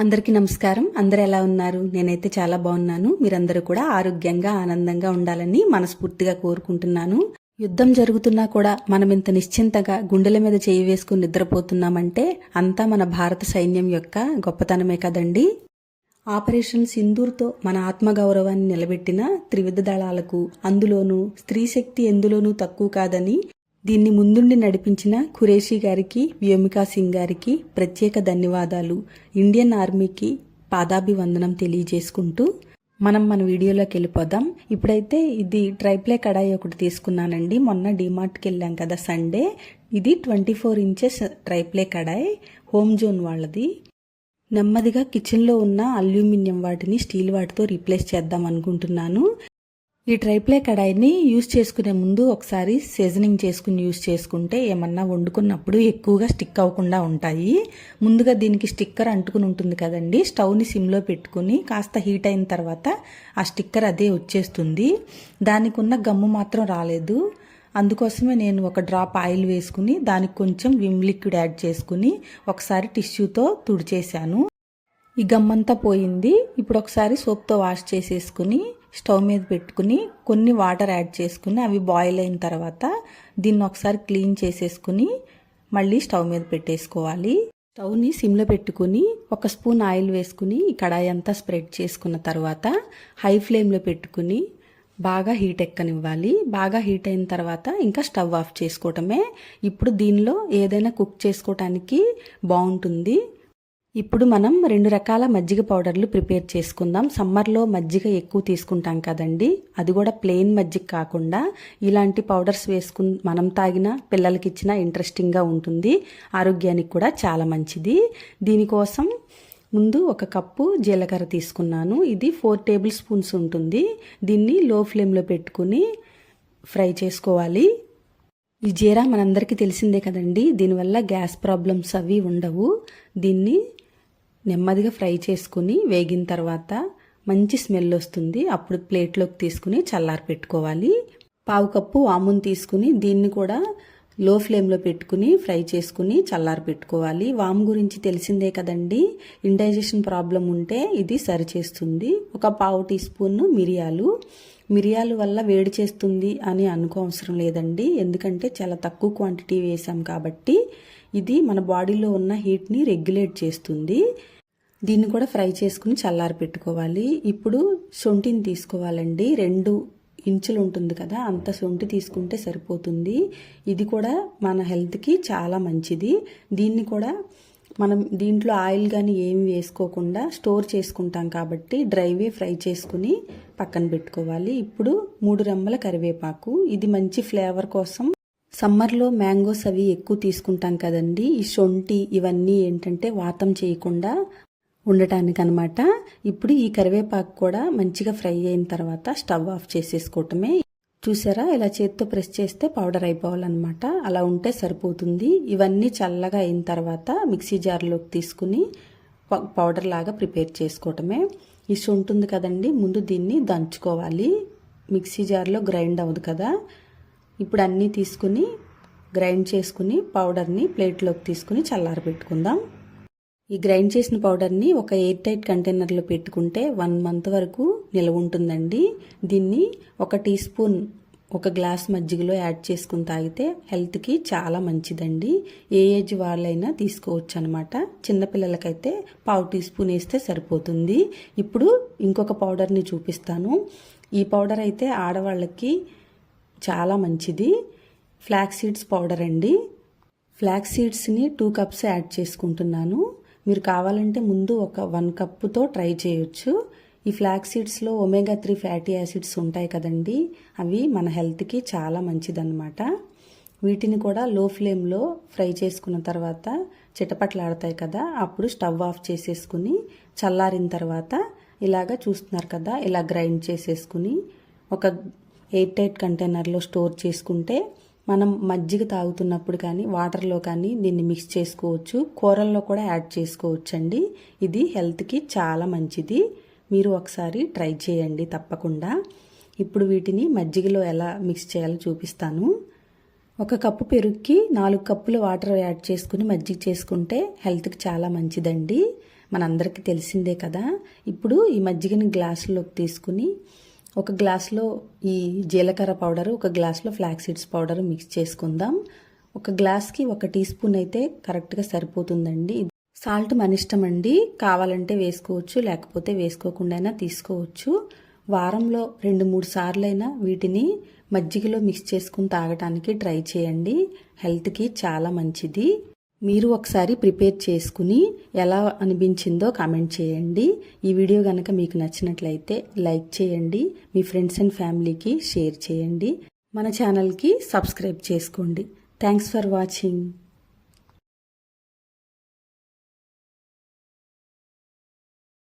అందరికీ నమస్కారం. అందరూ ఎలా ఉన్నారు? నేనైతే చాలా బాగున్నాను. మీరందరూ కూడా ఆరోగ్యంగా ఆనందంగా ఉండాలని మనస్ఫూర్తిగా కోరుకుంటున్నాను. యుద్ధం జరుగుతున్నా కూడా మనం ఇంత నిశ్చింతగా గుండెల మీద చేయి వేసుకుని నిద్రపోతున్నామంటే అంతా మన భారత సైన్యం యొక్క గొప్పతనమే కదండి. ఆపరేషన్ సింధూర్తో మన ఆత్మగౌరవాన్ని నిలబెట్టిన త్రివిధ దళాలకు, అందులోనూ స్త్రీ శక్తి ఎందులోనూ తక్కువ కాదని దీన్ని ముందుండి నడిపించిన ఖురేషీ గారికి, వ్యోమికా సింగ్ గారికి ప్రత్యేక ధన్యవాదాలు. ఇండియన్ ఆర్మీకి పాదాభివందనం తెలియజేసుకుంటూ మన వీడియోలోకి వెళ్ళిపోదాం. ఇప్పుడైతే ఇది ట్రైప్లే కడాయి ఒకటి తీసుకున్నానండి. మొన్న డిమార్ట్కి వెళ్ళాం కదా సండే. ఇది 24 ఇంచెస్ ట్రైప్లే కడాయి, హోమ్ జోన్ వాళ్ళది. నెమ్మదిగా కిచెన్లో ఉన్న అల్యూమినియం వాటిని స్టీల్ వాటితో రీప్లేస్ చేద్దాం అనుకుంటున్నాను. ఈ ట్రైప్లే కడాయిని యూజ్ చేసుకునే ముందు ఒకసారి సీజనింగ్ చేసుకుని యూజ్ చేసుకుంటే ఏమన్నా వండుకున్నప్పుడు ఎక్కువగా స్టిక్ అవ్వకుండా ఉంటాయి. ముందుగా దీనికి స్టిక్కర్ అంటుకుని ఉంటుంది కదండి. స్టవ్ని సిమ్లో పెట్టుకుని కాస్త హీట్ అయిన తర్వాత ఆ స్టిక్కర్ అదే వచ్చేస్తుంది. దానికి ఉన్న గమ్ము మాత్రం రాలేదు. అందుకోసమే నేను ఒక డ్రాప్ ఆయిల్ వేసుకుని దానికి కొంచెం విమ్ లిక్విడ్ యాడ్ చేసుకుని ఒకసారి టిష్యూతో తుడిచేశాను. ఈ గమ్మంతా పోయింది. ఇప్పుడు ఒకసారి సోప్తో వాష్ చేసేసుకుని స్టవ్ మీద పెట్టుకుని కొన్ని వాటర్ యాడ్ చేసుకుని అవి బాయిల్ అయిన తర్వాత దీన్ని ఒకసారి క్లీన్ చేసేసుకుని మళ్ళీ స్టవ్ మీద పెట్టేసుకోవాలి. స్టవ్ని సిమ్లో పెట్టుకుని 1 స్పూన్ ఆయిల్ వేసుకుని ఈ కడాయి అంతా స్ప్రెడ్ చేసుకున్న తర్వాత హై ఫ్లేమ్లో పెట్టుకుని బాగా హీట్ ఎక్కనివ్వాలి. బాగా హీట్ అయిన తర్వాత ఇంకా స్టవ్ ఆఫ్ చేసుకోవటమే. ఇప్పుడు దీనిలో ఏదైనా కుక్ చేసుకోవటానికి బాగుంటుంది. ఇప్పుడు మనం 2 రకాల మజ్జిగ పౌడర్లు ప్రిపేర్ చేసుకుందాం. సమ్మర్లో మజ్జిగ ఎక్కువ తీసుకుంటాం కదండి. అది కూడా ప్లెయిన్ మజ్జిగ కాకుండా ఇలాంటి పౌడర్స్ వేసుకుని మనం తాగినా పిల్లలకి ఇచ్చినా ఇంట్రెస్టింగ్గా ఉంటుంది. ఆరోగ్యానికి కూడా చాలా మంచిది. దీనికోసం ముందు 1 కప్పు జీలకర్ర తీసుకున్నాను. ఇది 4 టేబుల్ స్పూన్స్ ఉంటుంది. దీన్ని లో ఫ్లేమ్లో పెట్టుకుని ఫ్రై చేసుకోవాలి. ఈ జీరా మనందరికీ తెలిసిందే కదండి. దీనివల్ల గ్యాస్ ప్రాబ్లమ్స్ అవి ఉండవు. దీన్ని నెమ్మదిగా ఫ్రై చేసుకుని వేగిన తర్వాత మంచి స్మెల్ వస్తుంది. అప్పుడు ప్లేట్లోకి తీసుకుని చల్లారి పెట్టుకోవాలి. 1/2 కప్పు వామును తీసుకుని దీన్ని కూడా లో ఫ్లేమ్లో పెట్టుకుని ఫ్రై చేసుకుని చల్లారి పెట్టుకోవాలి. వాము గురించి తెలిసిందే కదండి. ఇండైజెషన్ ప్రాబ్లం ఉంటే ఇది సరిచేస్తుంది. 1/4 టీ స్పూన్ మిరియాలు వల్ల వేడి చేస్తుంది అని అనుకోవసరం లేదండి. ఎందుకంటే చాలా తక్కువ క్వాంటిటీ వేసాం కాబట్టి ఇది మన బాడీలో ఉన్న హీట్ని రెగ్యులేట్ చేస్తుంది. దీన్ని కూడా ఫ్రై చేసుకుని చల్లారి పెట్టుకోవాలి. ఇప్పుడు శొంఠిని తీసుకోవాలండి. 2 ఇంచులు ఉంటుంది కదా, అంత శొంఠి తీసుకుంటే సరిపోతుంది. ఇది కూడా మన హెల్త్కి చాలా మంచిది. దీన్ని కూడా మనం దీంట్లో ఆయిల్ కానీ ఏమి వేసుకోకుండా స్టోర్ చేసుకుంటాం కాబట్టి డ్రైవే ఫ్రై చేసుకుని పక్కన పెట్టుకోవాలి. ఇప్పుడు 3 రెమ్మల కరివేపాకు. ఇది మంచి ఫ్లేవర్ కోసం సమ్మర్లో మ్యాంగోస్ అవి ఎక్కువ తీసుకుంటాం కదండి. ఈ శొంఠి ఇవన్నీ ఏంటంటే వాతం చేయకుండా ఉండటానికి అనమాట. ఇప్పుడు ఈ కరివేపాకు కూడా మంచిగా ఫ్రై అయిన తర్వాత స్టవ్ ఆఫ్ చేసేసుకోవటమే. చూసారా, ఇలా చేత్తో ప్రెస్ చేస్తే పౌడర్ అయిపోవాలన్నమాట. అలా ఉంటే సరిపోతుంది. ఇవన్నీ చల్లగా అయిన తర్వాత మిక్సీ జార్లోకి తీసుకుని పౌడర్ లాగా ప్రిపేర్ చేసుకోవటమే. ఈ శొంఠి ఉంది కదండి, ముందు దీన్ని దంచుకోవాలి. మిక్సీ జార్లో గ్రైండ్ అవ్వదు కదా. ఇప్పుడు అన్నీ తీసుకుని గ్రైండ్ చేసుకుని పౌడర్ని ప్లేట్లోకి తీసుకుని చల్లారి పెట్టుకుందాం. ఈ గ్రైండ్ చేసిన పౌడర్ని ఒక ఎయిర్ టైట్ కంటైనర్లో పెట్టుకుంటే 1 మంత్ వరకు నిల్వ ఉంటుందండి. దీన్ని 1 టీ స్పూన్ 1 గ్లాస్ మజ్జిగలో యాడ్ చేసుకుని తాగితే హెల్త్కి చాలా మంచిదండి. ఏ ఏజ్ వాళ్ళైనా తీసుకోవచ్చు అనమాట. చిన్నపిల్లలకైతే 1/2 టీ స్పూన్ వేస్తే సరిపోతుంది. ఇప్పుడు ఇంకొక పౌడర్ని చూపిస్తాను. ఈ పౌడర్ అయితే ఆడవాళ్ళకి చాలా మంచిది. ఫ్లాక్స్ సీడ్స్ పౌడర్ అండి. ఫ్లాక్స్ సీడ్స్ని 2 కప్స్ యాడ్ చేసుకుంటున్నాను. మీరు కావాలంటే ముందు ఒక 1 కప్పుతో ట్రై చేయొచ్చు. ఈ ఫ్లాక్స్ సీడ్స్లో ఒమేగా 3 ఫ్యాటీ యాసిడ్స్ ఉంటాయి కదండి. అవి మన హెల్త్కి చాలా మంచిదన్నమాట. వీటిని కూడా లో ఫ్లేమ్లో ఫ్రై చేసుకున్న తర్వాత చిటపట్లాడతాయి కదా, అప్పుడు స్టవ్ ఆఫ్ చేసేసుకుని చల్లారిన తర్వాత ఇలాగా చూస్తున్నారు కదా, ఇలా గ్రైండ్ చేసేసుకుని ఒక ఎయిర్ టైట్ కంటైనర్లో స్టోర్ చేసుకుంటే మనం మజ్జిగ తాగుతున్నప్పుడు కానీ వాటర్లో కానీ దీన్ని మిక్స్ చేసుకోవచ్చు. కూరల్లో కూడా యాడ్ చేసుకోవచ్చండి. ఇది హెల్త్కి చాలా మంచిది. మీరు ఒకసారి ట్రై చేయండి తప్పకుండా. ఇప్పుడు వీటిని మజ్జిగలో ఎలా మిక్స్ చేయాలో చూపిస్తాను. 1 కప్పు పెరుగుకి 4 కప్పుల వాటర్ యాడ్ చేసుకుని మజ్జిగ చేసుకుంటే హెల్త్కి చాలా మంచిదండి. మనందరికీ తెలిసిందే కదా. ఇప్పుడు ఈ మజ్జిగని గ్లాసులోకి తీసుకుని ఒక గ్లాస్లో ఈ జీలకర్ర పౌడరు, ఒక గ్లాస్లో ఫ్లాక్స్ సీడ్స్ పౌడరు మిక్స్ చేసుకుందాం. ఒక గ్లాస్కి 1 టీ స్పూన్ అయితే కరెక్ట్గా సరిపోతుందండి. సాల్ట్ మన ఇష్టం అండి, కావాలంటే వేసుకోవచ్చు, లేకపోతే వేసుకోకుండా తీసుకోవచ్చు. వారంలో 2-3 సార్లైనా వీటిని మజ్జిగలో మిక్స్ చేసుకుని తాగటానికి ట్రై చేయండి. హెల్త్కి చాలా మంచిది. మీరు ఒకసారి ప్రిపేర్ చేసుకుని ఎలా అనిపించిందో కామెంట్ చేయండి. ఈ వీడియో కనుక మీకు నచ్చినట్లయితే లైక్ చేయండి, మీ ఫ్రెండ్స్ అండ్ ఫ్యామిలీకి షేర్ చేయండి, మన ఛానల్కి సబ్స్క్రైబ్ చేసుకోండి. Thanks for watching.